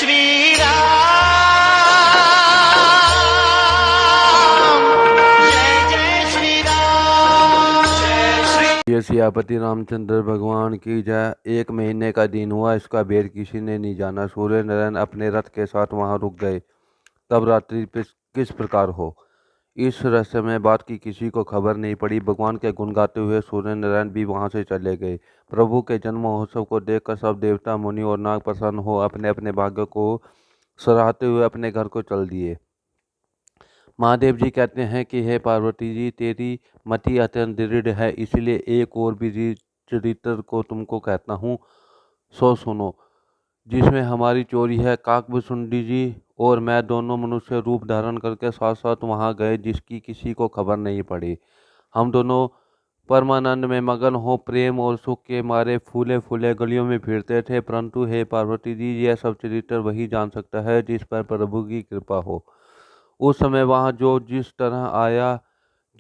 श्री राम, जय श्री राम, जय श्री। ये सियापति रामचंद्र भगवान की जय। 1 महीने का दिन हुआ, इसका भेद किसी ने नहीं जाना। सूर्य नारायण अपने रथ के साथ वहां रुक गए। तब रात्रि किस प्रकार हो, इस रहस्यमय बात की किसी को खबर नहीं पड़ी। भगवान के गुण गाते हुए सूर्य नारायण भी वहां से चले गए। प्रभु के जन्म महोत्सव को देखकर सब देवता, मुनि और नाग प्रसन्न हो अपने अपने भाग्य को सराहते हुए अपने घर को चल दिए। महादेव जी कहते हैं कि हे पार्वती जी, तेरी मति अत्यंत दृढ़ है, इसलिए एक और भी चरित्र को तुमको कहता हूँ, सो सुनो, जिसमें हमारी चोरी है। काकभुसुंडी जी और मैं दोनों मनुष्य रूप धारण करके साथ साथ वहां गए, जिसकी किसी को खबर नहीं पड़ी। हम दोनों परमानंद में मगन हो प्रेम और सुख के मारे फूले फूले गलियों में फिरते थे। परंतु हे पार्वती जी, यह सब चरित्र वही जान सकता है जिस पर प्रभु की कृपा हो। उस समय वहां जो जिस तरह आया,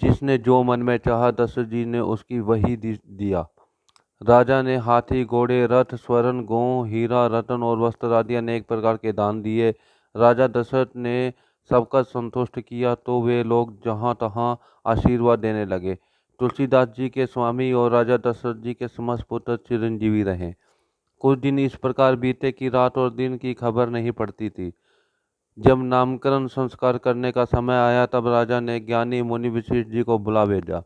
जिसने जो मन में चाहा, दशरथ जी ने उसकी वही दिया। राजा ने हाथी, घोड़े, रथ, स्वर्ण, गौ, हीरा, रत्न और वस्त्र आदि अनेक प्रकार के दान दिए। राजा दशरथ ने सबका संतुष्ट किया तो वे लोग जहाँ तहाँ आशीर्वाद देने लगे। तुलसीदास जी के स्वामी और राजा दशरथ जी के समस्त पुत्र चिरंजीवी रहे। कुछ दिन इस प्रकार बीते कि रात और दिन की खबर नहीं पड़ती थी। जब नामकरण संस्कार करने का समय आया, तब राजा ने ज्ञानी मुनि वशिष्ठ जी को बुला भेजा।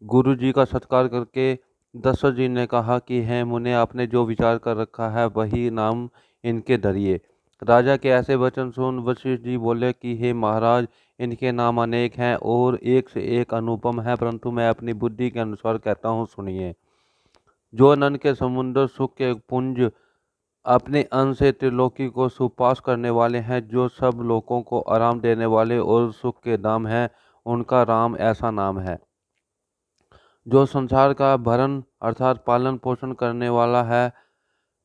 गुरु जी का सत्कार करके दशरथ जी ने कहा कि हे मुने, आपने जो विचार कर रखा है वही नाम इनके धरिए। राजा के ऐसे वचन सुन वशिष्ठ जी बोले कि हे महाराज, इनके नाम अनेक हैं और एक से एक अनुपम है, परंतु मैं अपनी बुद्धि के अनुसार कहता हूँ, सुनिए। जो अनंत के समुद्र, सुख के पुंज, अपने अंश से त्रिलोकी को सुपास करने वाले हैं, जो सब लोगों को आराम देने वाले और सुख के धाम हैं, उनका राम ऐसा नाम है। जो संसार का भरण अर्थात पालन पोषण करने वाला है,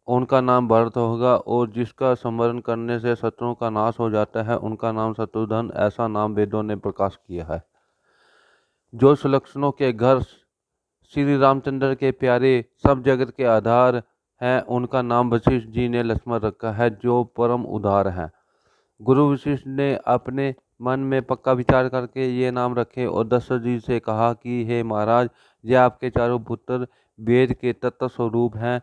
उनका नाम भरत होगा। और जिसका स्मरण करने से शत्रुओं का नाश हो जाता है, उनका नाम शत्रुघ्न, ऐसा नाम वेदों ने प्रकाश किया है। जो सुलक्षणों के घर, श्री रामचंद्र के प्यारे, सब जगत के आधार हैं, उनका नाम वशिष्ठ जी ने लक्ष्मण रखा है, जो परम उदार हैं। गुरु वशिष्ठ ने अपने मन में पक्का विचार करके ये नाम रखे और दशरथ जी से कहा कि हे महाराज, ये आपके चारों पुत्र वेद के तत्व स्वरूप हैं।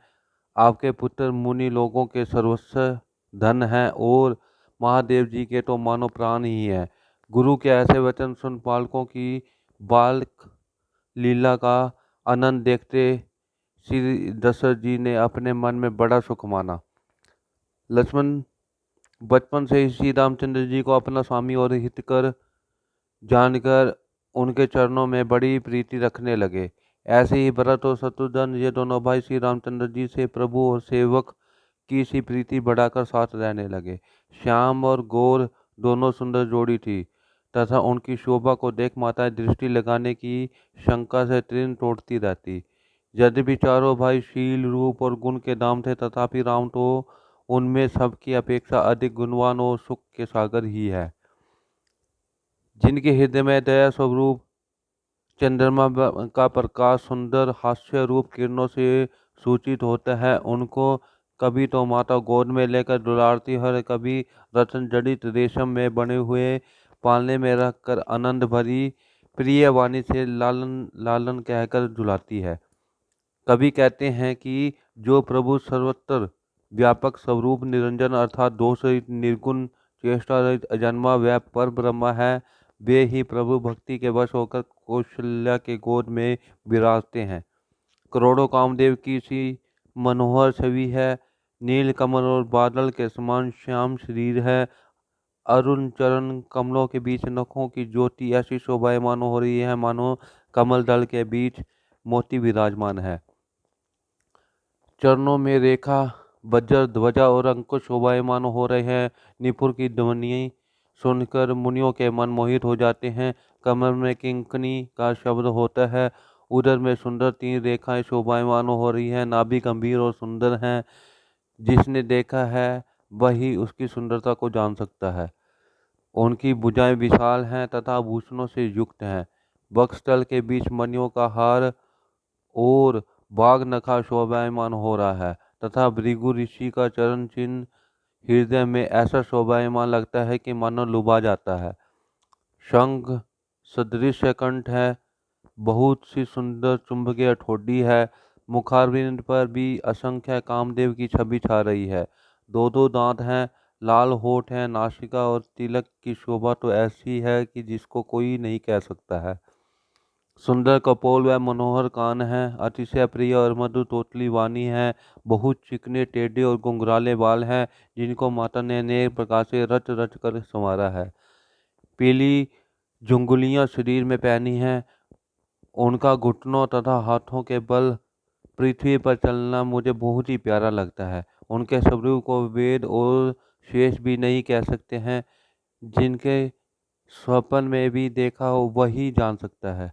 आपके पुत्र मुनि लोगों के सर्वस्व धन हैं और महादेव जी के तो मानो प्राण ही हैं। गुरु के ऐसे वचन सुन बालकों की बालक लीला का आनंद देखते श्री दशरथ जी ने अपने मन में बड़ा सुख माना। लक्ष्मण बचपन से ही श्री रामचंद्र जी को अपना स्वामी और हितकर जानकर उनके चरणों में बड़ी प्रीति रखने लगे। ऐसे ही भरत और शत्रुघ्न, ये दोनों भाई श्री रामचंद्र जी से प्रभु और सेवक की सी प्रीति बढ़ाकर साथ रहने लगे। श्याम और गौर दोनों सुंदर जोड़ी थी तथा उनकी शोभा को देख माताएं दृष्टि लगाने की शंका से तृण तोड़ती रहती। यद्यपि चारों भाई शील, रूप और गुण के दाम थे, तथापि राम तो उनमें सबकी अपेक्षा अधिक गुणवान और सुख के सागर ही है। जिनके हृदय में दया स्वरूप चंद्रमा का प्रकाश सुंदर हास्य रूप किरणों से सूचित होता है, उनको कभी तो माता गोद में लेकर दुलारती है, कभी रत्न जड़ित रेशम में बने हुए पालने में रखकर आनंद भरी प्रिय वाणी से लालन लालन कहकर झुलाती है। कभी कहते हैं कि जो प्रभु सर्वत्र व्यापक स्वरूप निरंजन अर्थात दोष रहित, निर्गुण, चेष्टा रहित, अजन्मा व पर ब्रह्म है, वे ही प्रभु भक्ति के वश होकर कौशल्या के गोद में विराजते हैं। करोड़ों कामदेव की सी मनोहर छवि है। नील कमल और बादल के समान श्याम शरीर है। अरुण चरण कमलों के बीच नखों की ज्योति ऐसी शोभायमान हो रही है, मानो कमल दल के बीच मोती विराजमान है। चरणों में रेखा, वज्र, ध्वजा और अंकुश शोभायमान हो रहे हैं। निपुर की ध्वनि सुनकर मुनियों के मन मोहित हो जाते हैं। कमर में किंकनी का शब्द होता है। उधर में सुंदर 3 रेखाएं शोभायमान हो रही हैं। नाभि गंभीर और सुंदर हैं। जिसने देखा है वही उसकी सुंदरता को जान सकता है। उनकी भुजाएं विशाल हैं तथा आभूषणों से युक्त हैं। वक्षस्थल के बीच मणियों का हार और बाघ नखा शोभायमान हो रहा है तथा भृगु ऋषि का चरण चिन्ह हृदय में ऐसा शोभायमान लगता है कि मानो लुभा जाता है। शंख सदृश कंठ है, बहुत सी सुंदर चुंबकीय ठोड़ी है, मुखारविंद पर भी असंख्य कामदेव की छवि छा रही है। दो दो दांत हैं, लाल होठ है, नासिका और तिलक की शोभा तो ऐसी है कि जिसको कोई नहीं कह सकता है। सुंदर कपोल व मनोहर कान है, अतिशय प्रिय और मधुर तोतली वाणी है। बहुत चिकने टेढ़े और घुंघराले बाल हैं, जिनको माता ने अनेक प्रकार से रच रच कर संवारा है। पीली झुंगलियां शरीर में पहनी हैं। उनका घुटनों तथा हाथों के बल पृथ्वी पर चलना मुझे बहुत ही प्यारा लगता है। उनके स्वरूप को वेद और शेष भी नहीं कह सकते हैं। जिनके स्वप्न में भी देखा हो वही जान सकता है।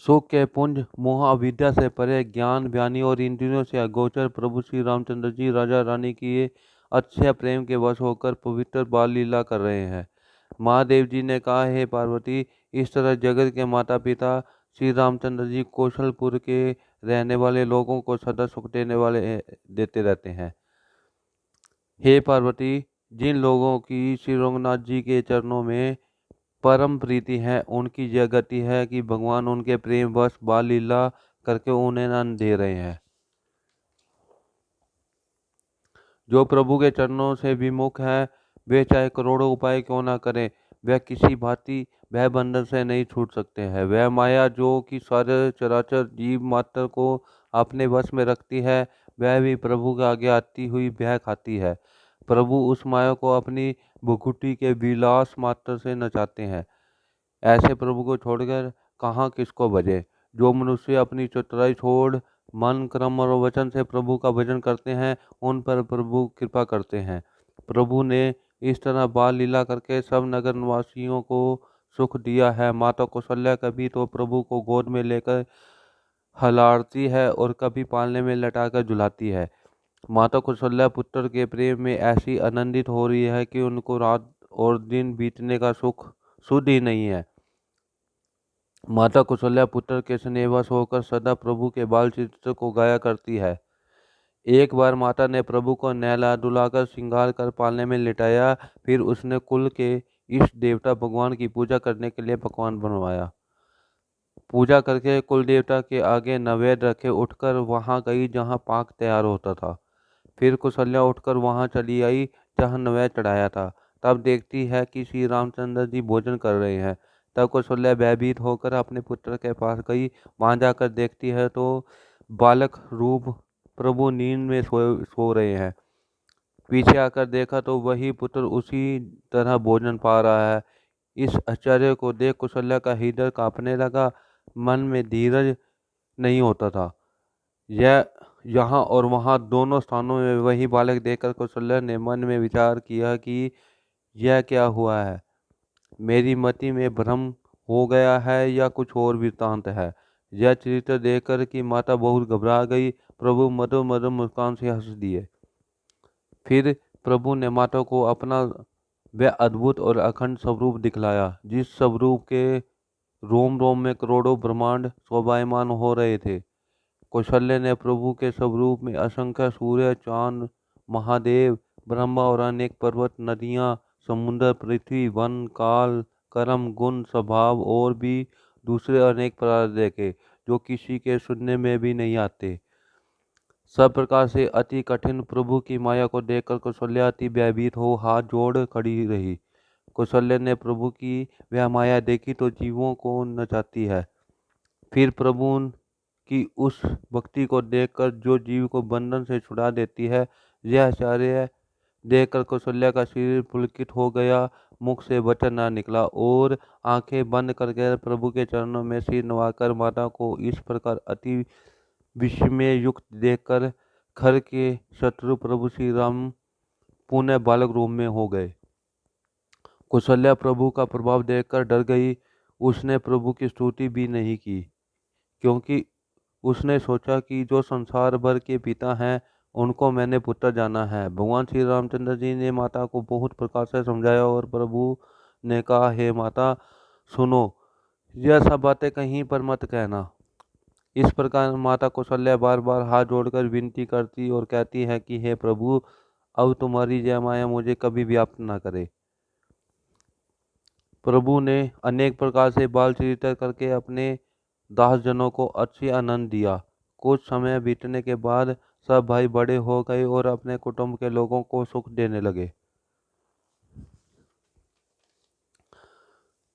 सुख के पुंज मोह अविद्या से परे, ज्ञान ज्ञानी और इंद्रियों से अगोचर प्रभु श्री रामचंद्र जी राजा रानी की अच्छे प्रेम के वश होकर पवित्र बाल लीला कर रहे हैं। महादेव जी ने कहा, हे पार्वती, इस तरह जगत के माता पिता श्री रामचंद्र जी कौशलपुर के रहने वाले लोगों को सदा सुख देते रहते हैं। हे पार्वती, जिन लोगों की श्री रंगनाथ जी के चरणों में परम प्रीति है, उनकी यह गति है कि भगवान उनके प्रेम वश बाल लीला करके उन्हें आनंद दे रहे हैं। जो प्रभु के चरणों से विमुख है, वे चाहे करोड़ों उपाय क्यों ना करें, वह किसी भांति वह बंधन से नहीं छूट सकते हैं। वह माया जो कि सारे चराचर जीव मात्र को अपने वश में रखती है, वह भी प्रभु के आगे आती हुई ब्याह खाती है। प्रभु उस माया को अपनी भुकुटी के विलास मात्र से नचाते हैं। ऐसे प्रभु को छोड़कर कहाँ किसको भजे। जो मनुष्य अपनी चतुराई छोड़ मन कर्म और वचन से प्रभु का भजन करते हैं, उन पर प्रभु कृपा करते हैं। प्रभु ने इस तरह बाल लीला करके सब नगर निवासियों को सुख दिया है। माता कौशल्या कभी तो प्रभु को गोद में लेकर हलारती है और कभी पालने में लटाकर झुलाती है। माता कौशल्या पुत्र के प्रेम में ऐसी आनंदित हो रही है कि उनको रात और दिन बीतने का सुख सुध ही नहीं है। माता कौशल्या पुत्र के स्नेहवश होकर सदा प्रभु के बाल चित्र को गाया करती है। एक बार माता ने प्रभु को नहला धुलाकर श्रृंगार कर पालने में लिटाया। फिर उसने कुल के इष्ट देवता भगवान की पूजा करने के लिए पकवान बनवाया। पूजा करके कुल देवता के आगे नैवेद्य रखे उठकर वहां गई जहां पाक तैयार होता था। फिर कौशल्या उठकर वहां चली आई जहां नैवेद्य चढ़ाया था। तब देखती है कि श्री रामचंद्र जी भोजन कर रहे हैं। तब कौशल्या भयभीत होकर अपने पुत्र के पास गई। वहां जाकर देखती है तो बालक रूप प्रभु नींद में सो रहे हैं। पीछे आकर देखा तो वही पुत्र उसी तरह भोजन पा रहा है। इस आश्चर्य को देख कौशल्या का हृदय कांपने लगा। मन में धीरज नहीं होता था। यह यहाँ और वहाँ दोनों स्थानों में वही बालक देखकर कौशल्या ने मन में विचार किया कि यह क्या हुआ है। मेरी मति में भ्रम हो गया है या कुछ और वृत्तांत है। यह चरित्र देखकर कि माता बहुत घबरा गई। प्रभु मधुर मधुर मुस्कान से हंस दिए। फिर प्रभु ने माता को अपना वह अद्भुत और अखंड स्वरूप दिखलाया, जिस स्वरूप के रोम रोम में करोड़ों ब्रह्मांड शोभायमान हो रहे थे। कौशल्य ने प्रभु के स्वरूप में असंख्य सूर्य, चांद, महादेव, ब्रह्मा और अनेक पर्वत, नदियाँ, समुद्र, पृथ्वी, वन, काल, कर्म, गुण, स्वभाव और भी दूसरे अनेक पदार्थ देखे, जो किसी के सुनने में भी नहीं आते। सब प्रकार से अति कठिन प्रभु की माया को देखकर कौशल्या अति भयभीत हो हाथ जोड़ खड़ी रही। कौशल्य ने प्रभु की वह माया देखी तो जीवों को नचाती है। फिर प्रभु की उस भक्ति को देखकर जो जीव को बंधन से छुड़ा देती है, यह आश्चर्य देखकर कौशल्या का शरीर पुलकित हो गया। मुख से वचन न निकला और आंखें बंद करके प्रभु के चरणों में सिर नवाकर माता को इस प्रकार अति विस्मय युक्त देखकर खर के शत्रु प्रभु श्री राम पुनः बालक रूप में हो गए। कौशल्या प्रभु का प्रभाव देखकर डर गई। उसने प्रभु की स्तुति भी नहीं की, क्योंकि उसने सोचा कि जो संसार भर के पिता हैं, उनको मैंने पुत्र जाना है। भगवान श्री रामचंद्र जी ने माता को बहुत प्रकार से समझाया और प्रभु ने कहा, हे माता सुनो, यह सब बातें कहीं पर मत कहना। इस प्रकार माता कौशल्या बार बार हाथ जोड़कर विनती करती और कहती है कि हे प्रभु, अब तुम्हारी जय माया मुझे कभी व्याप्त न करे। प्रभु ने अनेक प्रकार से बाल चरित्र करके अपने दासजनों को अच्छी आनंद दिया। कुछ समय बीतने के बाद सब भाई बड़े हो गए और अपने कुटुंब के लोगों को सुख देने लगे।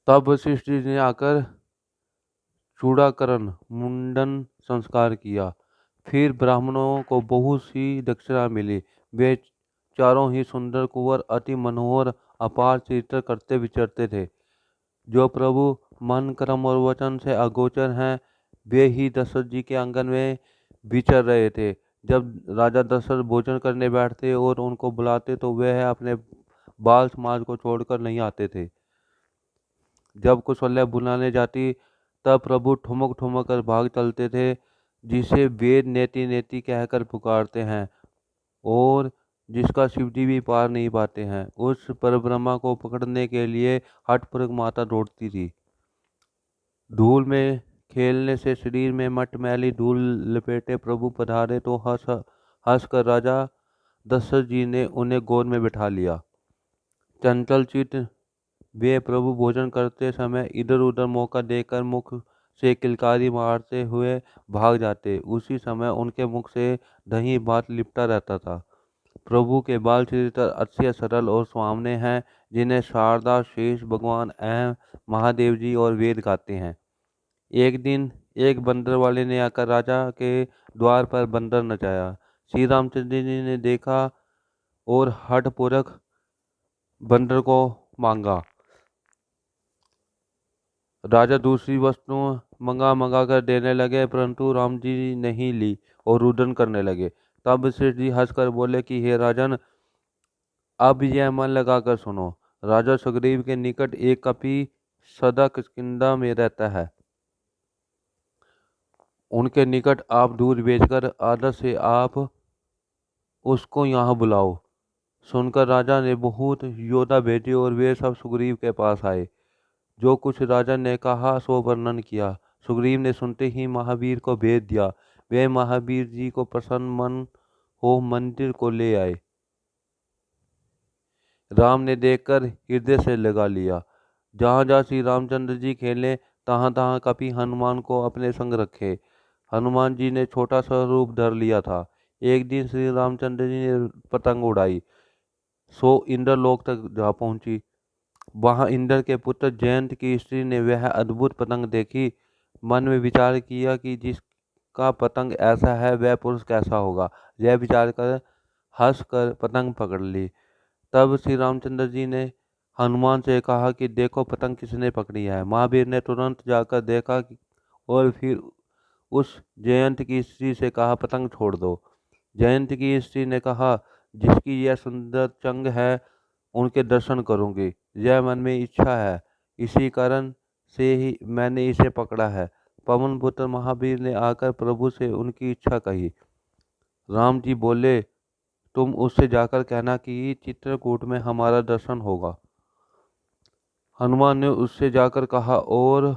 तब वशिष्ठ जी ने आकर चूड़ाकरण मुंडन संस्कार किया। फिर ब्राह्मणों को बहुत सी दक्षिणा मिली। वे चारों ही सुंदर कुंवर अति मनोहर अपार चरित्र करते विचरते थे। जो प्रभु मन कर्म और वचन से अगोचर हैं, वे ही दशरथ जी के आंगन में विचर रहे थे। जब राजा दशरथ भोजन करने बैठते और उनको बुलाते तो वह अपने बाल समाज को छोड़कर नहीं आते थे। जब कौशल्या बुलाने जाती तब प्रभु ठुमक ठुमक कर भाग चलते थे, जिसे वेद नेति नेति कहकर पुकारते हैं और जिसका शिवजी भी पार नहीं पाते हैं। उस परब्रह्मा को पकड़ने के लिए हठपुरक माता दौड़ती थी। धूल में खेलने से शरीर में मटमैली धूल लपेटे प्रभु पधारे तो हंस कर राजा दशरथ जी ने उन्हें गोद में बिठा लिया। चंचल चित्त वे प्रभु भोजन करते समय इधर उधर मौका देकर मुख से किलकारी मारते हुए भाग जाते। उसी समय उनके मुख से दही भात लिपटा रहता था। प्रभु के बाल चरित्र अच्छे सरल और सुहावने हैं, जिन्हें शारदा शेष भगवान एवं महादेव जी और वेद गाते हैं। एक दिन एक बंदर वाले ने आकर राजा के द्वार पर बंदर नचाया। श्री रामचंद्र जी ने देखा और हठपूर्वक बंदर को मांगा। राजा दूसरी वस्तुएं मंगा कर देने लगे, परंतु राम जी नहीं ली और रुदन करने लगे। तब वशिष्ठ जी हंसकर बोले कि हे राजन, अब यह मन लगाकर सुनो। राजा सुग्रीव के निकट एक कपि सदा किष्किंधा में रहता है। उनके निकट आप दूध बेचकर आदर से आप उसको यहाँ बुलाओ। सुनकर राजा ने बहुत योद्धा भेजे और वे सब सुग्रीव के पास आए। जो कुछ राजा ने कहा सो वर्णन किया। सुग्रीव ने सुनते ही महावीर को भेज दिया। वे महावीर जी को प्रसन्न मन हो मंदिर को ले आए। राम ने देखकर हृदय से लगा लिया। जहाँ जहाँ श्री रामचंद्र जी खेले तहाँ तहाँ कपि हनुमान को अपने संग रखे। हनुमान जी ने छोटा सा रूप धर लिया था। एक दिन श्री रामचंद्र जी ने पतंग उड़ाई, सो इंद्रलोक तक जा पहुंची। वहां इंद्र के पुत्र जयंत की स्त्री ने वह अद्भुत पतंग देखी। मन में विचार किया कि जिसका पतंग ऐसा है वह पुरुष कैसा होगा। यह विचार कर हंस कर पतंग पकड़ ली। तब श्री रामचंद्र जी ने हनुमान से कहा कि देखो पतंग किसने पकड़ी है। महावीर ने तुरंत जाकर देखा और फिर उस जयंत की स्त्री से कहा पतंग छोड़ दो। जयंत की स्त्री ने कहा जिसकी यह सुंदर चंग है उनके दर्शन करूंगी, यह मन में इच्छा है, इसी कारण से ही मैंने इसे पकड़ा है। पवन पुत्र महावीर ने आकर प्रभु से उनकी इच्छा कही। राम जी बोले तुम उससे जाकर कहना कि चित्रकूट में हमारा दर्शन होगा। हनुमान ने उससे जाकर कहा और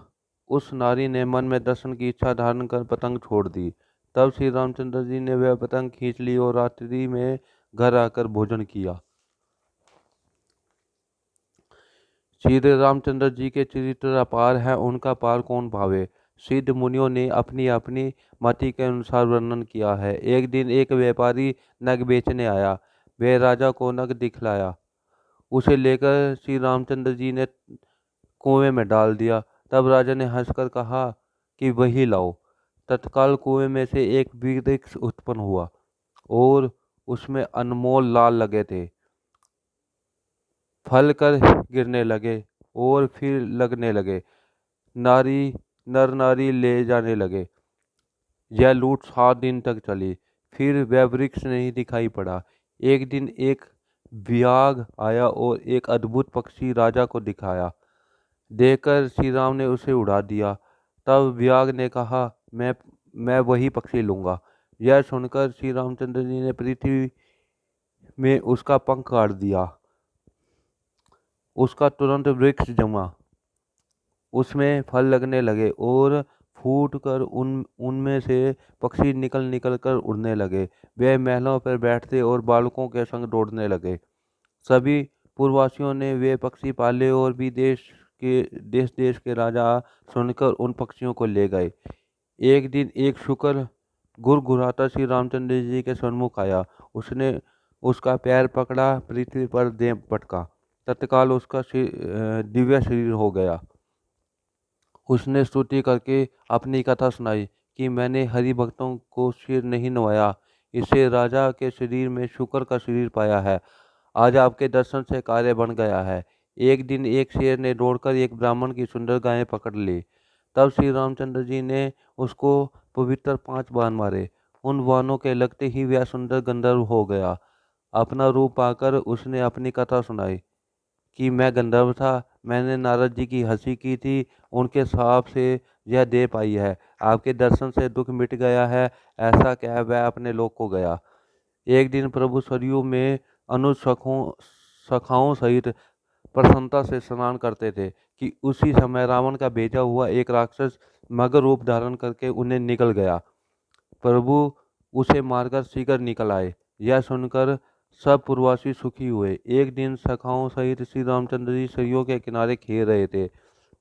उस नारी ने मन में दर्शन की इच्छा धारण कर पतंग छोड़ दी। तब श्री रामचंद्र जी ने वह पतंग खींच ली और रात्रि में घर आकर भोजन किया। श्री रामचंद्र जी के चरित्र अपार है, उनका पार कौन भावे। सिद्ध मुनियों ने अपनी अपनी मति के अनुसार वर्णन किया है। एक दिन एक व्यापारी नग बेचने आया। वह राजा को नग दिखलाया। उसे लेकर श्री रामचंद्र जी ने कुएं में डाल दिया। तब राजा ने हंसकर कहा कि वही लाओ। तत्काल कुएं में से एक वृक्ष उत्पन्न हुआ और उसमें अनमोल लाल लगे थे। फल कर गिरने लगे और फिर लगने लगे। नर नारी ले जाने लगे। यह लूट 7 दिन तक चली। फिर वह वृक्ष नहीं दिखाई पड़ा। एक दिन एक व्याघ आया और एक अद्भुत पक्षी राजा को दिखाया। देखकर श्री राम ने उसे उड़ा दिया। तब व्याघ ने कहा मैं वही पक्षी लूंगा। यह सुनकर श्री रामचंद्र जी ने पृथ्वी में उसका पंख काट दिया। उसका तुरंत वृक्ष जमा, उसमें फल लगने लगे और फूट कर उनमें से पक्षी निकल निकल कर उड़ने लगे। वे महलों पर बैठते और बालकों के संग दौड़ने लगे। सभी पूर्ववासियों ने वे पक्षी पाले और भी देश देश के राजा सुनकर उन पक्षियों को ले गए। एक दिन एक शुक्र गुरगुराता श्री रामचंद्र जी के सन्मुख आया। उसने उसका पैर पकड़ा, पृथ्वी पर दे पटका। तत्काल उसका दिव्य शरीर हो गया। उसने स्तुति करके अपनी कथा सुनाई कि मैंने हरि भक्तों को सिर नहीं नवाया, इससे राजा के शरीर में शुक्र का शरीर पाया है। आज आपके दर्शन से कार्य बन गया है। एक दिन एक शेर ने दौड़कर एक ब्राह्मण की सुंदर गायें पकड़ ली। तब श्री रामचंद्र जी ने उसको पवित्र 5 बाण मारे। उन बाणों के लगते ही वह सुंदर गंधर्व हो गया। अपना रूप पाकर उसने अपनी कथा सुनाई कि मैं गंधर्व था, मैंने नारद जी की हंसी की थी, उनके शाप से यह देह पाई है। आपके दर्शन से दुख मिट गया है, ऐसा कह वह अपने लोक को गया। एक दिन प्रभु सरयू में अनुज सखाओं सहित प्रसन्नता से स्नान करते थे कि उसी समय रावण का भेजा हुआ एक राक्षस मगर रूप धारण करके उन्हें निकल गया। प्रभु उसे मारकर शीघ्र निकल आए। यह सुनकर सब पूर्ववासी सुखी हुए। एक दिन सखाओं सहित श्री रामचंद्र जी सरयू के किनारे खेल रहे थे।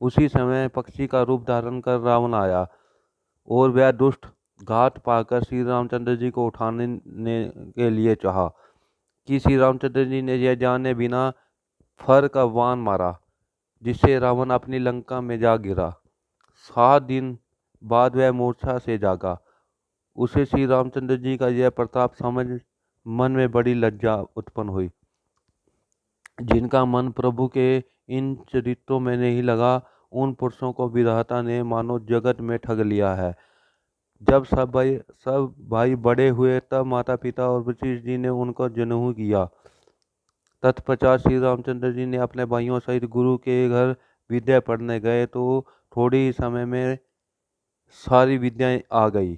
उसी समय पक्षी का रूप धारण कर रावण आया और वह दुष्ट घात पाकर श्री रामचंद्र जी को उठाने के लिए चाहा कि श्री रामचंद्र जी ने यह जाने बिना फर का बाण मारा, जिससे रावण अपनी लंका में जा गिरा। 7 दिन बाद वह मूर्छा से जागा। उसे श्री रामचंद्र जी का यह प्रताप समझ मन में बड़ी लज्जा उत्पन्न हुई। जिनका मन प्रभु के इन चरित्रों में नहीं लगा, उन पुरुषों को विधाता ने मानो जगत में ठग लिया है। जब सब भाई बड़े हुए, तब माता पिता और वशिष्ठ जी ने उनको जनेऊ किया। तत्पश्चात श्री रामचंद्र जी ने अपने भाइयों सहित गुरु के घर विद्या पढ़ने गए तो थोड़ी ही समय में सारी विद्याएं आ गई।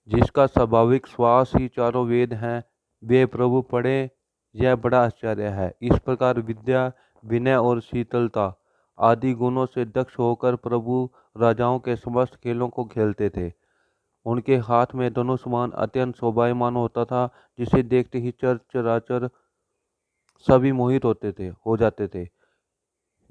जिसका स्वाभाविक श्वास ही चारों वेद हैं, वे प्रभु पढ़े, यह बड़ा आश्चर्य है। इस प्रकार विद्या, विनय और शीतलता आदि गुणों से दक्ष होकर प्रभु राजाओं के समस्त खेलों को खेलते थे। उनके हाथ में धनुष्मान अत्यंत शोभायमान होता था, जिसे देखते ही चराचर सभी मोहित हो जाते थे।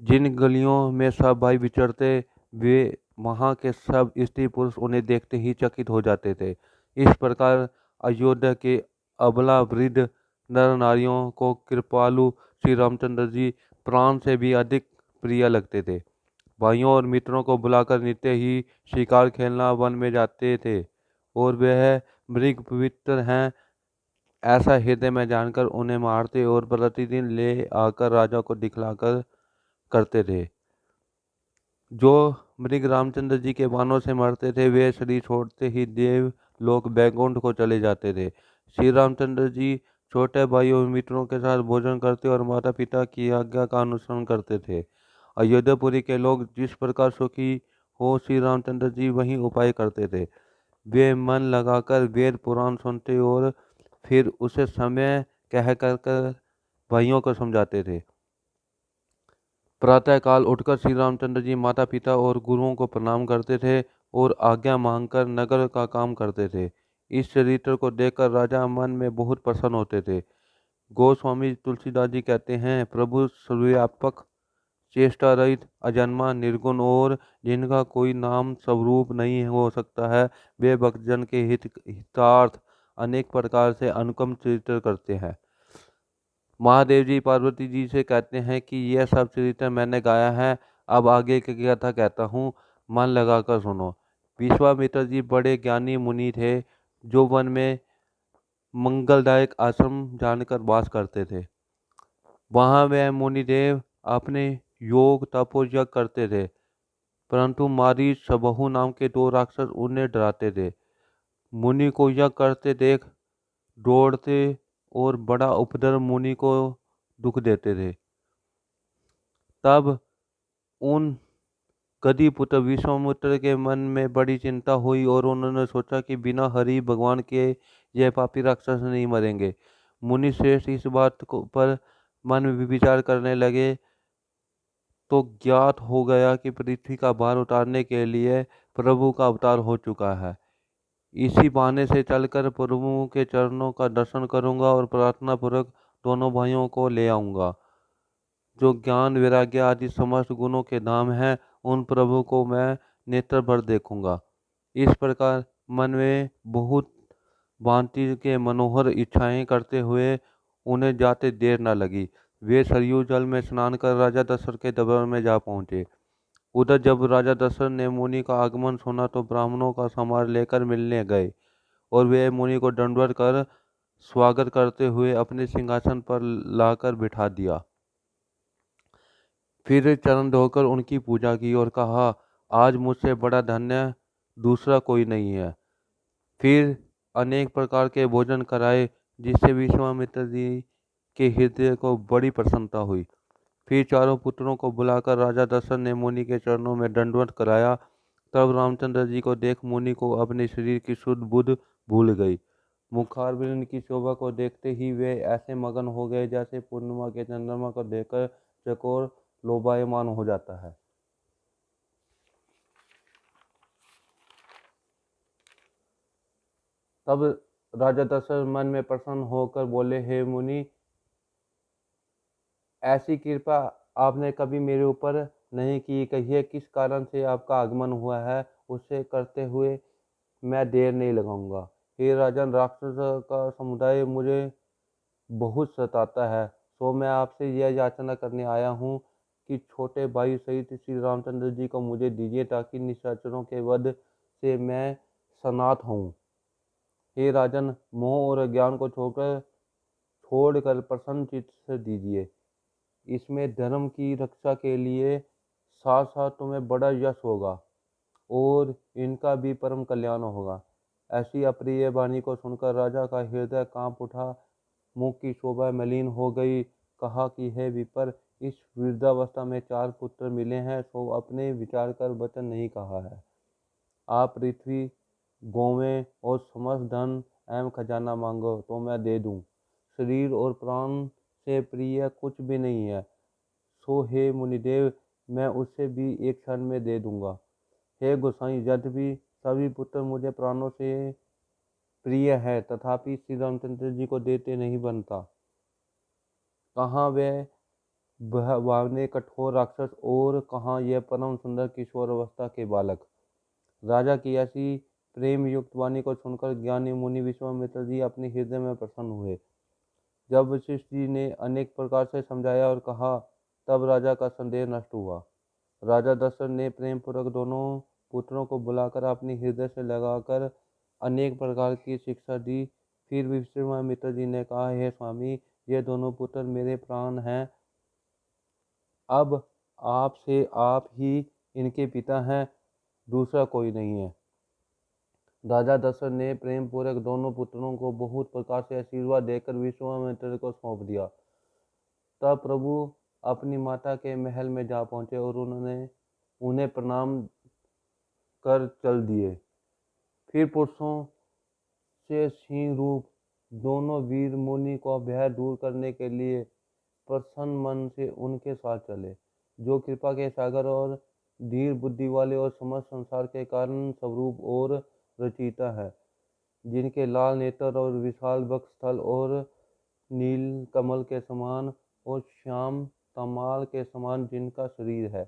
जिन गलियों में सब भाई विचरते, वे वहाँ के सब स्त्री पुरुष उन्हें देखते ही चकित हो जाते थे। इस प्रकार अयोध्या के अबला वृद्ध नर नारियों को कृपालु श्री रामचंद्र जी प्राण से भी अधिक प्रिय लगते थे। भाइयों और मित्रों को बुलाकर नित्य ही शिकार खेलना वन में जाते थे और वह मृग पवित्र हैं ऐसा हृदय में जानकर उन्हें मारते और प्रतिदिन ले आकर राजा को दिखलाकर करते थे। जो मृग रामचंद्र जी के बाणों से मरते थे, वे शरीर छोड़ते ही देव लोक बैकुंठ को चले जाते थे। श्री रामचंद्र जी छोटे भाई और मित्रों के साथ भोजन करते और माता पिता की आज्ञा का अनुसरण करते थे। अयोध्यापुरी के लोग जिस प्रकार सुखी हो, श्री रामचंद्र जी वही उपाय करते थे। वे मन लगाकर वेद पुराण सुनते और फिर उसे समय कह कर भाइयों को समझाते थे। प्रातःकाल उठकर श्री रामचंद्र जी माता पिता और गुरुओं को प्रणाम करते थे और आज्ञा मांगकर नगर का काम करते थे। इस चरित्र को देखकर राजा मन में बहुत प्रसन्न होते थे। गोस्वामी तुलसीदास जी कहते हैं, प्रभु सर्वव्यापक, चेष्टा रहित, अजन्मा, निर्गुण और जिनका कोई नाम स्वरूप नहीं हो सकता है, वे भक्तजन के हितार्थ अनेक प्रकार से अनुपम चरित्र करते हैं। महादेव जी पार्वती जी से कहते हैं कि यह सब चरित्र मैंने गाया है, अब आगे की कथा कहता हूँ, मन लगाकर सुनो। विश्वामित्र जी बड़े ज्ञानी मुनि थे, जो वन में मंगलदायक आश्रम जानकर वास करते थे। वहाँ वह मुनिदेव अपने योग तप और यज्ञ करते थे, परंतु मारीच सबहु नाम के 2 राक्षस उन्हें डराते थे। मुनि को यज्ञ करते देख दौड़ते और बड़ा उपद्रव मुनि को दुख देते थे। तब उन गदी पुत्र विश्वामित्र के मन में बड़ी चिंता हुई और उन्होंने सोचा कि बिना हरि भगवान के यह पापी राक्षस नहीं मरेंगे। मुनि श्रेष्ठ इस बात पर मन में विचार करने लगे तो ज्ञात हो गया कि पृथ्वी का भार उतारने के लिए प्रभु का अवतार हो चुका है। इसी बहाने से चलकर प्रभु के चरणों का दर्शन करूंगा और प्रार्थना पूर्वक दोनों भाइयों को ले आऊंगा। जो ज्ञान वैराग्य आदि समस्त गुणों के धाम हैं, उन प्रभु को मैं नेत्र भर देखूंगा। इस प्रकार मन में बहुत भांति के मनोहर इच्छाएं करते हुए उन्हें जाते देर न लगी। वे सरयू जल में स्नान कर राजा दशरथ के दरबार में जा पहुंचे। उधर जब राजा दशरथ ने मुनि का आगमन सुना तो ब्राह्मणों का समार लेकर मिलने गए और वे मुनि को दंडवत कर स्वागत करते हुए अपने सिंहासन पर लाकर बिठा दिया। फिर चरण धोकर उनकी पूजा की और कहा, आज मुझसे बड़ा धन्य दूसरा कोई नहीं है। फिर अनेक प्रकार के भोजन कराए, जिससे विश्वामित्र जी के हृदय को बड़ी प्रसन्नता हुई। फिर चारों पुत्रों को बुलाकर राजा दशरथ ने मुनि के चरणों में दंडवत कराया। तब रामचंद्र जी को देख मुनि को अपने शरीर की शुद्ध बुद्ध भूल गई। मुखारविंद की शोभा को देखते ही वे ऐसे मगन हो गए जैसे पूर्णिमा के चंद्रमा को देखकर चकोर लोभायमान हो जाता है। तब राजा दशरथ मन में प्रसन्न होकर बोले, हे मुनि, ऐसी कृपा आपने कभी मेरे ऊपर नहीं की। कहिए किस कारण से आपका आगमन हुआ है, उसे करते हुए मैं देर नहीं लगाऊंगा। हे राजन, राक्षस का समुदाय मुझे बहुत सताता है, सो मैं आपसे यह याचना करने आया हूँ कि छोटे भाई सहित श्री रामचंद्र जी को मुझे दीजिए, ताकि निशाचरों के वध से मैं सनात हूँ। हे राजन, मोह और अज्ञान को छोड़कर प्रसन्न चित्त से दीजिए। इसमें धर्म की रक्षा के लिए साथ साथ तुम्हें बड़ा यश होगा और इनका भी परम कल्याण होगा। ऐसी अप्रिय वाणी को सुनकर राजा का हृदय कांप उठा, मुख की शोभा मलिन हो गई। कहा कि हे विपर, इस वृद्धावस्था में 4 पुत्र मिले हैं, सो अपने विचार कर वचन नहीं कहा है। आप पृथ्वी, गौवें और समस्त धन एवं खजाना मांगो तो मैं दे दूं। शरीर और प्राण से प्रिय कुछ भी नहीं है, सो हे मुनिदेव, मैं उससे भी एक क्षण में दे दूंगा। हे गोसाई, यद्यपि सभी पुत्र मुझे प्राणों से प्रिय है, तथापि श्री रामचंद्र जी को देते नहीं बनता। कहाँ वे भावने कठोर राक्षस और कहाँ यह परम सुंदर किशोर अवस्था के बालक। राजा की ऐसी प्रेम युक्त वाणी को सुनकर ज्ञानी मुनि विश्वामित्र जी अपने हृदय में प्रसन्न हुए। जब वशिष्ठ जी ने अनेक प्रकार से समझाया और कहा, तब राजा का संदेह नष्ट हुआ। राजा दशरथ ने प्रेम पूर्वक दोनों पुत्रों को बुलाकर अपने हृदय से लगाकर अनेक प्रकार की शिक्षा दी। फिर विश्वामित्र जी ने कहा, हे स्वामी, ये दोनों पुत्र मेरे प्राण हैं। अब आप ही इनके पिता हैं, दूसरा कोई नहीं है। राजा दशरथ ने प्रेम पूर्वक दोनों पुत्रों को बहुत प्रकार से आशीर्वाद देकर विश्वामित्र को सौंप दिया। तब प्रभु अपनी माता के महल में जा पहुंचे और उन्होंने उन्हें प्रणाम कर चल दिए। फिर पुरुषों से सिंह रूप दोनों वीर मुनि को भय दूर करने के लिए प्रसन्न मन से उनके साथ चले। जो कृपा के सागर और धीर बुद्धि वाले और समस्त संसार के कारण स्वरूप और रचयिता है, जिनके लाल नेत्र और विशाल वक्षस्थल और नील कमल के समान और श्याम तमाल के समान जिनका शरीर है,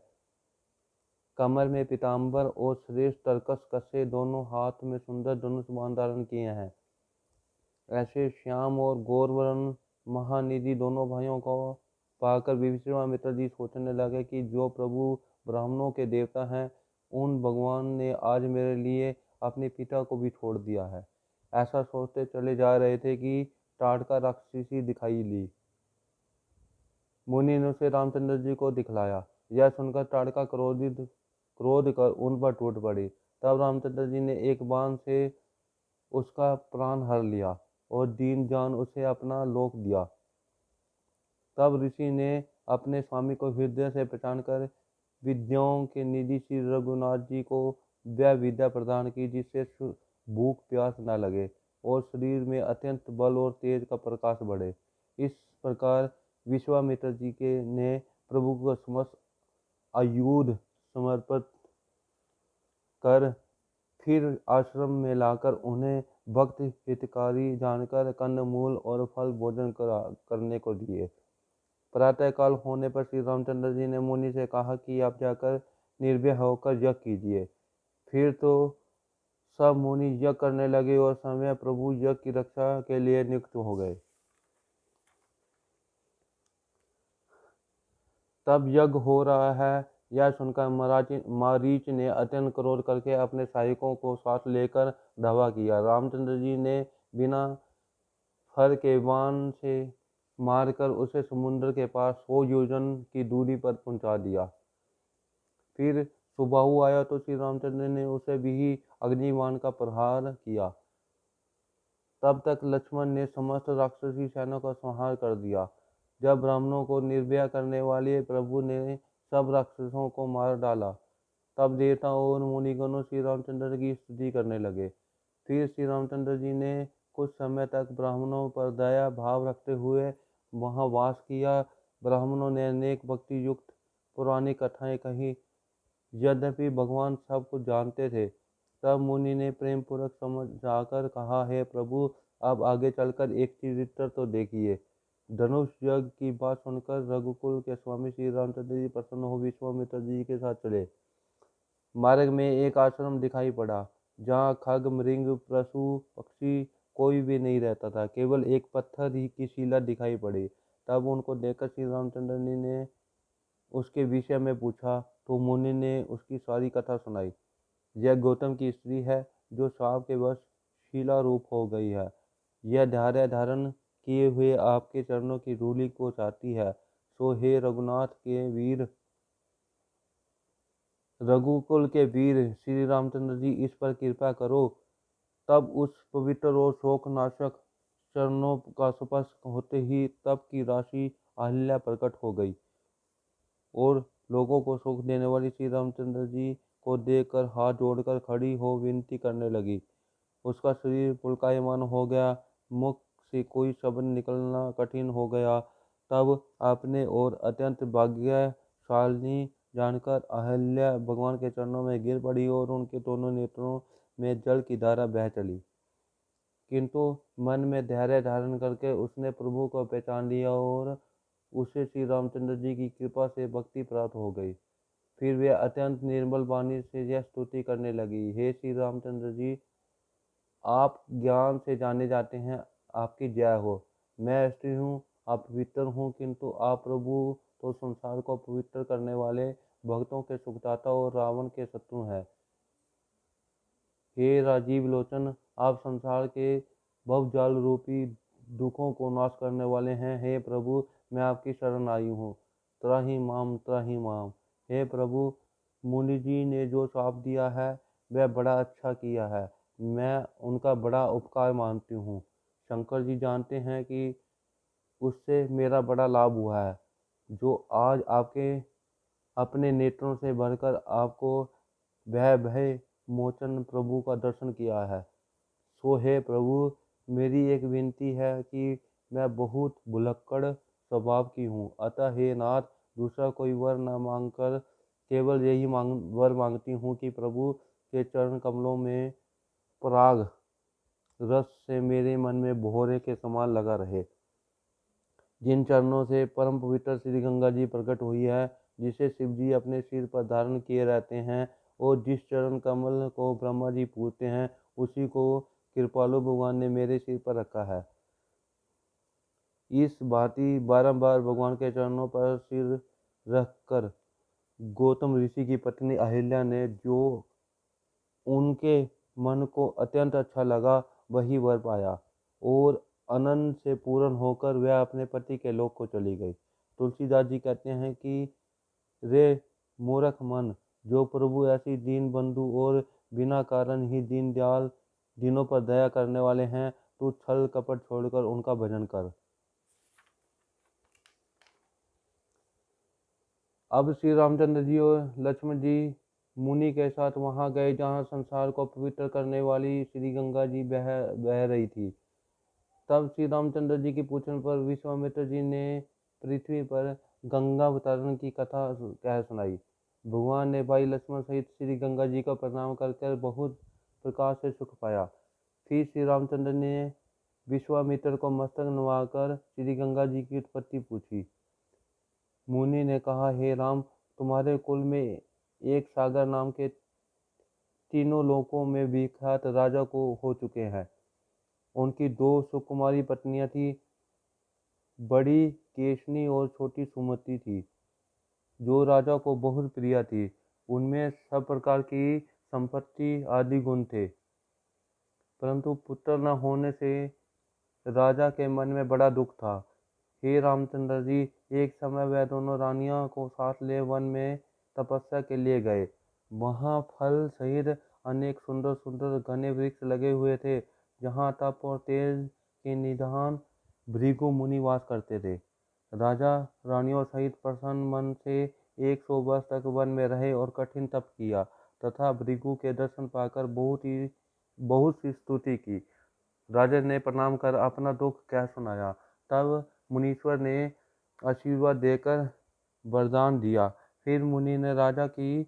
कमर में पीताम्बर और श्रेष्ठ तरकस कसे, दोनों हाथ में सुंदर धनुष बाण धारण किए हैं। ऐसे श्याम और गौरवर्ण महानिधि दोनों भाइयों को पाकर विश्वामित्र जी सोचने लगे कि जो प्रभु ब्राह्मणों के देवता हैं, उन भगवान ने आज मेरे लिए अपने पिता को भी छोड़ दिया है। ऐसा सोचते चले जा रहे थे कि टाटका राक्षसी दिखाई ली। मुनि ने उसे रामचंद्र जी को दिखलाया। यह सुनकर टाटका क्रोध कर उन पर टूट पड़ी। तब रामचंद्र जी ने एक बाण से उसका प्राण हर लिया और दीन जान उसे अपना लोक दिया। तब ऋषि ने अपने स्वामी को हृदय से पहचान कर विद्याओं के निधि श्री रघुनाथ जी को वह विद्या प्रदान की, जिससे भूख प्यास न लगे और शरीर में अत्यंत बल और तेज का प्रकाश बढ़े। इस प्रकार विश्वामित्र जी ने प्रभु को समस्त आयुध समर्पित कर फिर आश्रम में लाकर उन्हें भक्त हितकारी जानकर कंदमूल और फल भोजन करने को दिए। प्रातःकाल होने पर श्री रामचंद्र जी ने मुनि से कहा कि आप जाकर निर्भय होकर यज्ञ कीजिए। फिर तो सब मुनि यज्ञ करने लगे और समय प्रभु यज्ञ की रक्षा के लिए नियुक्त हो गए। तब यज्ञ हो रहा है यह सुनकर मारीच ने अत्यंत क्रोध करके अपने सहायकों को साथ लेकर धावा किया। रामचंद्र जी ने बिना फर के बाण से मारकर उसे समुद्र के पास 100 योजन की दूरी पर पहुंचा दिया। फिर सुबाहु आया तो श्री रामचंद्र ने उसे भी अग्निबाण का प्रहार किया। तब तक लक्ष्मण ने समस्त राक्षसी सेना का संहार कर दिया। जब ब्राह्मणों को निर्भय करने वाले प्रभु ने सब राक्षसों को मार डाला, तब देवता और मुनिगणों श्री रामचंद्र की स्तुति करने लगे। फिर श्री रामचंद्र जी ने कुछ समय तक ब्राह्मणों पर दया भाव रखते हुए वहाँ वास किया। ब्राह्मणों ने अनेक भक्ति युक्त पुरानी कथाएं कही। यद्यपि भगवान सब कुछ जानते थे, तब मुनि ने प्रेम पूर्वक समझाकर कहा, हे प्रभु, अब आगे चलकर एक चरित्र तो देखिए। धनुष यज्ञ की बात सुनकर रघुकुल के स्वामी श्री रामचंद्र जी प्रसन्न हो विश्वामित्र जी के साथ चले। मार्ग में एक आश्रम दिखाई पड़ा जहाँ खग मृग पशु पक्षी कोई भी नहीं रहता था, केवल एक पत्थर ही की शिला दिखाई पड़ी। तब उनको देखकर श्री रामचंद्र जी ने उसके विषय में पूछा तो मुनि ने उसकी सारी कथा सुनाई। यह गौतम की स्त्री है जो श्राप के वश शिला रूप हो गई है। यह धैर्य धारण किए हुए आपके चरणों की धूलि को चाहती है। सो हे रघुनाथ के वीर, रघुकुल के वीर श्री रामचंद्र जी, इस पर कृपा करो। तब उस पवित्र और शोकनाशक चरणों का स्पर्श होते ही तप की राशि अहिल्या प्रकट हो गई और लोगों को सुख देने वाली श्री रामचंद्र जी को देखकर हाथ जोड़कर खड़ी हो विनती करने लगी। उसका शरीर पुलकायमान हो गया, मुख से कोई शब्द निकलना कठिन हो गया। तब आपने और अत्यंत भाग्यशालिनी जानकर अहिल्या भगवान के चरणों में गिर पड़ी और उनके दोनों नेत्रों में जल की धारा बह चली। किंतु मन में धैर्य धारण करके उसने प्रभु को पहचान लिया और उसे श्री रामचंद्र जी की कृपा से भक्ति प्राप्त हो गई। फिर वे अत्यंत निर्मल वाणी से यह स्तुति करने लगी, हे श्री रामचंद्र जी, आप ज्ञान से जाने जाते हैं, आपकी जय हो। मैं स्त्री हूँ, आप पवित्र हूँ, किंतु आप प्रभु तो संसार को पवित्र करने वाले, भक्तों के सुखदाता और रावण के शत्रु हैं। हे राजीव लोचन, आप संसार के भवजाल रूपी दुखों को नाश करने वाले हैं। हे प्रभु, मैं आपकी शरण आई हूँ, त्राहि माम त्राहि माम। हे प्रभु, मुनि जी ने जो श्राप दिया है वह बड़ा अच्छा किया है, मैं उनका बड़ा उपकार मानती हूँ। शंकर जी जानते हैं कि उससे मेरा बड़ा लाभ हुआ है, जो आज आपके अपने नेत्रों से भरकर आपको भय मोचन प्रभु का दर्शन किया है। सो हे प्रभु, मेरी एक विनती है कि मैं बहुत भुलक्कड़ स्वभाव की हूँ, अतः हे नाथ, दूसरा कोई वर न मांगकर केवल यही वर मांगती हूँ कि प्रभु के चरण कमलों में पराग रस से मेरे मन में भौरे के समान लगा रहे। जिन चरणों से परम पवित्र श्री गंगा जी प्रकट हुई है, जिसे शिव जी अपने सिर पर धारण किए रहते हैं, और जिस चरण कमल को ब्रह्मा जी पूजते हैं, उसी को कृपालु भगवान ने मेरे सिर पर रखा है। इस भांति बारंबार भगवान के चरणों पर सिर रखकर गौतम ऋषि की पत्नी अहिल्या ने जो उनके मन को अत्यंत अच्छा लगा वही वर पाया और आनंद से पूर्ण होकर वह अपने पति के लोक को चली गई। तुलसीदास जी कहते हैं कि रे मूर्ख मन, जो प्रभु ऐसी दीन बंधु और बिना कारण ही दीन दयाल दिनों पर दया करने वाले हैं, तू छल कपट छोड़कर उनका भजन कर। अब श्री रामचंद्र जी और लक्ष्मण जी मुनि के साथ वहां गए जहां संसार को पवित्र करने वाली श्री गंगा जी बह रही थी। तब श्री रामचंद्र जी की पूछने पर विश्वामित्र जी ने पृथ्वी पर गंगा अवतरण की कथा कह सुनाई। भगवान ने भाई लक्ष्मण सहित श्री गंगा जी को प्रणाम करके बहुत प्रकार से सुख पाया। फिर श्री रामचंद्र ने विश्वामित्र को मस्तक नवाकर श्री गंगा जी की उत्पत्ति पूछी। मुनि ने कहा, हे राम, तुम्हारे कुल में एक सागर नाम के तीनों लोकों में विख्यात राजा को हो चुके हैं। उनकी 2 सुकुमारी पत्नियां थी, बड़ी केशनी और छोटी सुमति थी, जो राजा को बहुत प्रिय थी। उनमें सब प्रकार की संपत्ति आदि गुण थे, परंतु पुत्र न होने से राजा के मन में बड़ा दुख था। हे रामचंद्र जी, एक समय वह दोनों रानियों को साथ ले वन में तपस्या के लिए गए। वहाँ फल सहित अनेक सुंदर सुंदर घने वृक्ष लगे हुए थे, जहाँ तप और तेज के निधान भृगु मुनि वास करते थे। राजा रानियों सहित प्रसन्न मन से 100 वर्ष तक वन में रहे और कठिन तप किया तथा भृगु के दर्शन पाकर बहुत सी स्तुति की। राजा ने प्रणाम कर अपना दुख कह सुनाया। तब मुनीश्वर ने आशीर्वाद देकर वरदान दिया। फिर मुनि ने राजा की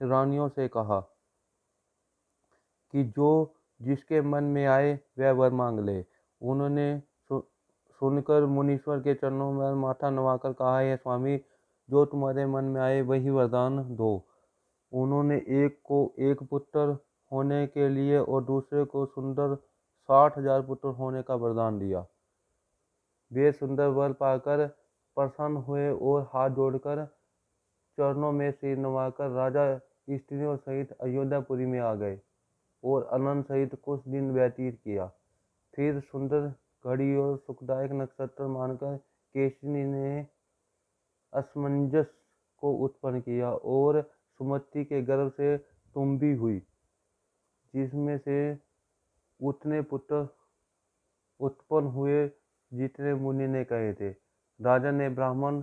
रानियों से कहा कि जो जिसके मन में आए वह वर मांग ले। उन्होंने सुनकर मुनीश्वर के चरणों में माथा नवाकर कहा, हे स्वामी, जो तुम्हारे मन में आए वही वरदान दो। उन्होंने एक को एक पुत्र होने के लिए और दूसरे को सुंदर 60,000 पुत्र होने का वरदान दिया। वे सुंदर वर पाकर प्रसन्न हुए और हाथ जोड़कर चरणों में सिर नवाकर राजा स्त्रियों सहित अयोध्यापुरी में आ गए और आनंद सहित कुछ दिन व्यतीत किया। फिर सुंदर घड़ी और सुखदायक नक्षत्र मानकर केशनी ने असमंजस को उत्पन्न किया और सुमति के गर्भ से तुम्बी हुई, जिसमें से उतने पुत्र उत्पन्न हुए जितने मुनि ने कहे थे। राजा ने ब्राह्मण,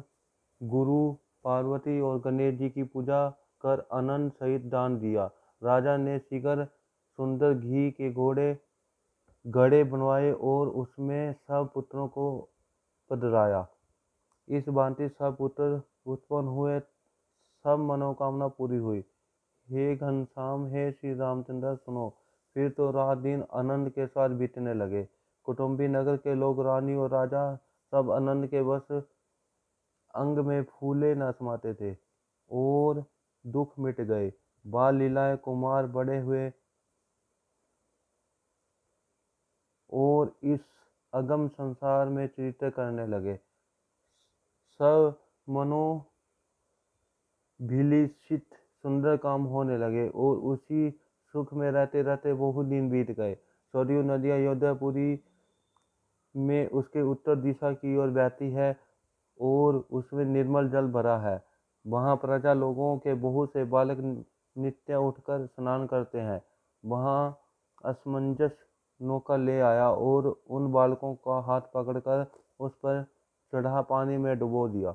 गुरु, पार्वती और गणेश जी की पूजा कर आनंद सहित दान दिया। राजा ने शीघ्र सुंदर घी के घड़े बनवाए और उसमें सब पुत्रों को पधराया। इस भांति सब पुत्र उत्पन्न हुए, सब मनोकामना पूरी हुई। हे घनश्याम, हे श्री रामचंद्र, सुनो। फिर तो रात दिन आनंद के साथ बीतने लगे। कुटुंबी नगर के लोग, रानी और राजा सब आनंद के वश अंग में फूले न समाते थे और दुख मिट गए। बाल लीलाएं कुमार बड़े हुए और इस अगम संसार में चरित्र करने लगे। सब मनोभिलषित सुंदर काम होने लगे और उसी सुख में रहते रहते बहुत दिन बीत गए। सरयू नदी अयोध्यापुरी में उसके उत्तर दिशा की ओर बहती है और उसमें निर्मल जल भरा है। वहाँ प्रजा लोगों के बहुत से बालक नित्य उठकर स्नान करते हैं। वहाँ असमंजस नौका ले आया और उन बालकों का हाथ पकड़कर उस पर चढ़ा पानी में डुबो दिया।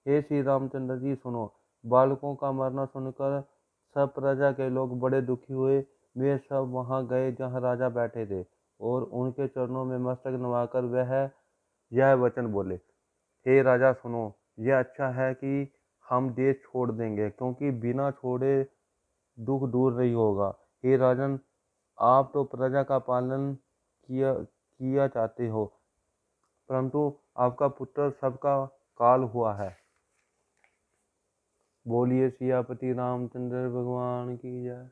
हे श्री रामचंद्र जी, सुनो। बालकों का मरना सुनकर सब प्रजा के लोग बड़े दुखी हुए। वे सब वहां गए जहां राजा बैठे थे और उनके चरणों में मस्तक नवाकर वह यह वचन बोले, हे राजा, सुनो। यह अच्छा है कि हम देश छोड़ देंगे, क्योंकि बिना छोड़े दुख दूर नहीं होगा। हे राजन, आप तो प्रजा का पालन किया चाहते हो, परंतु आपका पुत्र सबका काल हुआ है। बोलिए सियापति रामचंद्र भगवान की जय।